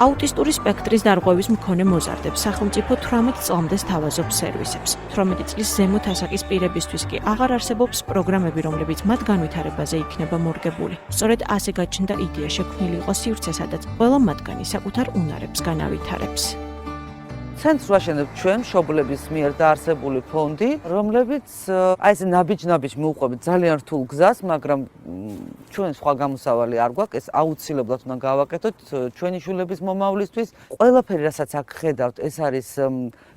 აუტისტური სპექტრის დარღვევის მქონე მოზარდებს სახელმწიფო 18 წლამდე სთავაზობს სერვისებს. 18 წლის ზემოთ ასაკის პირებისთვის კი აღარ არსებობს პროგრამები, რომლებიც მათ განვითარებაზე იქნება მორგებული. სწორედ ასე გაჩნდა იდეა შექმნილი იყო სივრცე, სადაც ყველა მათგანი საკუთარ უნარებს განავითარებს. ცენტრს ვაშენებ ჩვენ მშობლების მიერ დაარსებული ფონდი, რომლებიც აი ეს ნაბიჯ-ნაბიჯ მიუყვებით ძალიან რთულ გზას, მაგრამ ჩვენ სხვა გამოსავალი არ გვაქვს, ეს აუცილებლად უნდა გავაკეთოთ ჩვენი შვილების მომავლისთვის. ყველაფერი, რასაც აქ ხედავთ, ეს არის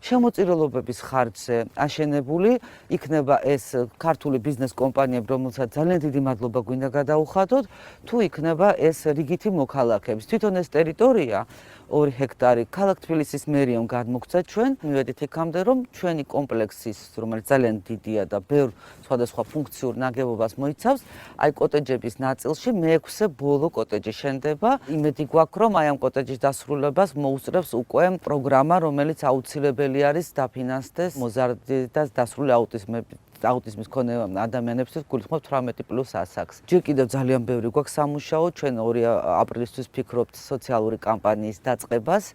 შემოწირულობების ხარჯზე აშენებული, იქნება ეს ქართული ბიზნეს კომპანიები, რომელსაც ძალიან დიდი მადლობა გვინდა გადაუხადოთ, თუ იქნება ეს რიგითი მოქალაქეების. თვითონ ეს ტერიტორია 2 ჰექტარი ქალაქ თბილისის მერიამ გადმოგცა ჩვენ, მივედით იქამდე, რომ ჩვენი კომპლექსის, რომელიც ძალიან დიდია და ბევრ სხვადასხვა ფუნქციურ ნაგებობას მოიცავს, აი კოტეჯების ნაწილში მე-6 ბოლო კოტეჯი შენდება. იმედი გვაქვს, რომ აი ამ კოტეჯის დასრულებას მოუსწრებს უკვე პროგრამა, რომელიც აუცილებელი არის დაფინანსდეს მოზარდი და დასრული აუტიზმის მქონე ადამიანებისთვის, გულისხმობ 18+ ასაკს. ჯერ კიდევ ძალიან ბევრი გვაქვს სამუშაო, ჩვენ 2 აპრილისთვის ფიქრობთ სოციალური კამპანიის დაწყებას,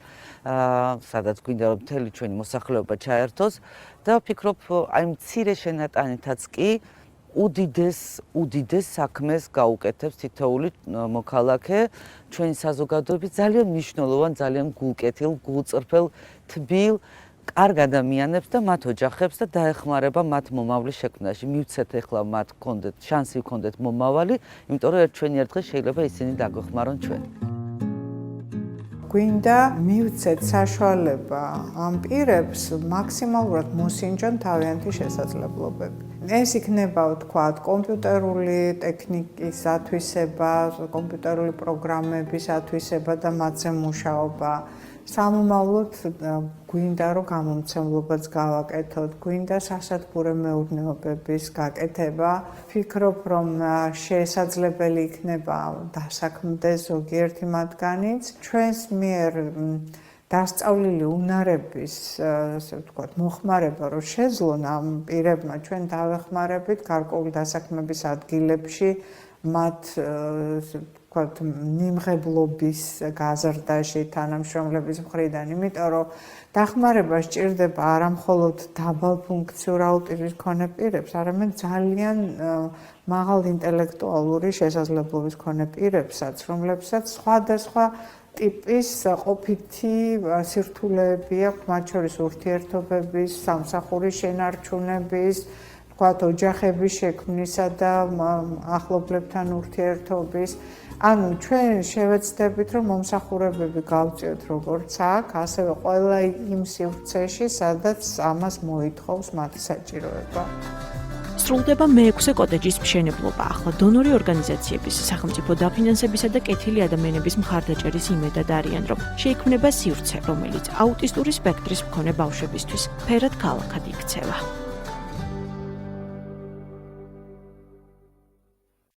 სადაც გვინდა რომ მთელი ჩვენი მოსახლეობა ჩაერთოს და ვფიქრობ, აი მცირე შენატანითაც კი უდიდეს საქმეს გაუკეთებს თითოეული მოქალაქე ჩვენი საზოგადოების ძალიან მნიშვნელოვან, ძალიან გულკეთილ, გულწრფელ, თბილ კარგ ადამიანებს და მათ ოჯახებს და დაეხმარება მათ მომავლის შექმნაში. მივცეთ ახლა მათ გქონდეთ შანსი გქონდეთ მომავალი, იმიტომ რომ ჩვენი ერთ დღეს შეიძლება ისინი დაგვეხმარონ ჩვენ. გვინდა მივცეთ საშუალება ამ პირებს მაქსიმალურად მოსინჯონ თავიანთი შესაძლებლობები. ეს იქნება ვთქვათ კომპიუტერული ტექნიკის ათვისება, კომპიუტერული პროგრამების ათვისება და მათზე მუშაობა. სამომავლოდ გვინდა რომ გამომცემლობაც გავაკეთოთ, გვინდა სასათბურე მეურნეობების გაკეთება. ვფიქრობ, რომ შესაძლებელი იქნება დასაქმდეს ზოგიერთი მათგანიც. ჩვენს მიერ დასწავლილი უნარების, ასე ვთქვათ, მოხმარება რომ შეძლონ ამ პირებმა ჩვენ დავეხმარებით გარკვეული დასაქმების ადგილებში, მათ ვთქვათ, მიმღებლობის გაზრდაში თანამშრომლების მხრიდან, იმიტომ რომ დახმარება სჭირდება არა მხოლოდ დაბალფუნქციურ აუტიზმის მქონე პირებს, არამედ ძალიან მაღალ ინტელექტუალური შესაძლებლობის მქონე პირებსაც, რომლებსაც სხვადასხვა ტიპის ყოფითი სირთულეები აქვს, მათ შორის ურთიერთობების, სამსახურის შენარჩუნების, ვთქვათ, ოჯახების შექმნისა და ახლობლებთან ურთიერთობის. ანუ ჩვენ შევეცდებით, რომ მომსახურებები გავწიოთ როგორც აქ, ასევე ყველა იმ სივრცეში, სადაც ამას მოითხოვს მათი საჭიროება. სრულდება მე-6 კოტეჯის მშენებლობა. ახლა დონორი ორგანიზაციების, სახელმწიფო დაფინანსებისა და კეთილი ადამიანების მხარდაჭერის იმედად არიან, რომ შეიქმნება სივრცე, რომელიც აუტისტური სპექტრის მქონე ბავშვებისთვის ფერად ქალაქად იქცევა.